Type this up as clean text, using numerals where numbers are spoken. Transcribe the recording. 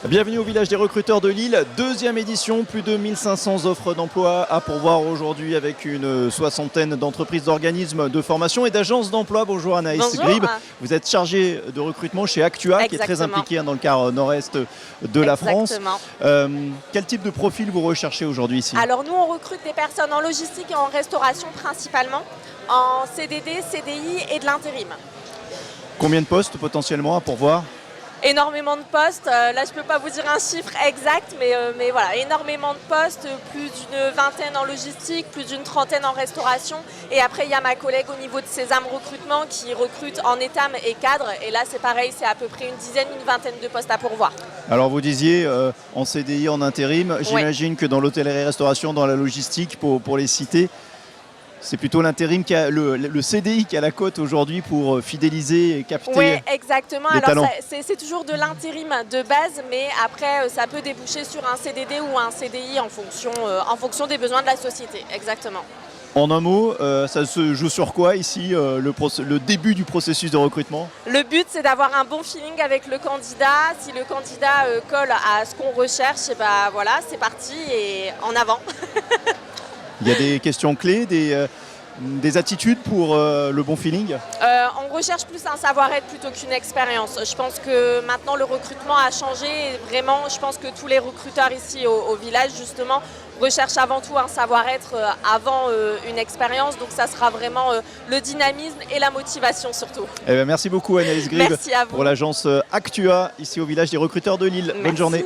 Bienvenue au village des recruteurs de Lille, deuxième édition, plus de 1500 offres d'emploi à pourvoir aujourd'hui avec une soixantaine d'entreprises, d'organismes de formation et d'agences d'emploi. Bonjour Anaïs Bonjour. Grib, vous êtes chargée de recrutement chez Actua, qui est très impliquée dans le quart nord-est de la France. Quel type de profil vous recherchez aujourd'hui ici? Alors nous on recrute des personnes en logistique et en restauration principalement, en CDD, CDI et de l'intérim. Combien de postes potentiellement à pourvoir? Énormément de postes, là je ne peux pas vous dire un chiffre exact, mais voilà, énormément de postes, plus d'une vingtaine en logistique, plus d'une trentaine en restauration. Et après il y a ma collègue au niveau de Sésame Recrutement qui recrute en étam et cadre. Et là c'est pareil, c'est à peu près une dizaine, une vingtaine de postes à pourvoir. Alors vous disiez en CDI, en intérim, j'imagine que dans l'hôtellerie-restauration, dans la logistique, pour les citer, c'est plutôt l'intérim, le CDI qui a la cote aujourd'hui pour fidéliser et capter. Oui, exactement. Les Alors talents. c'est toujours de l'intérim de base, mais après ça peut déboucher sur un CDD ou un CDI en fonction des besoins de la société. Exactement. En un mot, ça se joue sur quoi ici, le début du processus de recrutement? Le but c'est d'avoir un bon feeling avec le candidat. Si le candidat colle à ce qu'on recherche, et ben voilà, c'est parti et en avant. Il y a des questions clés, des attitudes pour le bon feeling? On recherche plus un savoir-être plutôt qu'une expérience. Je pense que maintenant le recrutement a changé et vraiment je pense que tous les recruteurs ici au village justement recherchent avant tout un savoir-être avant une expérience. Donc ça sera vraiment le dynamisme et la motivation surtout. Eh bien, merci beaucoup Anaïs Grib Merci à vous. pour l'agence Actua ici au village des recruteurs de Lille. Bonne Merci. journée.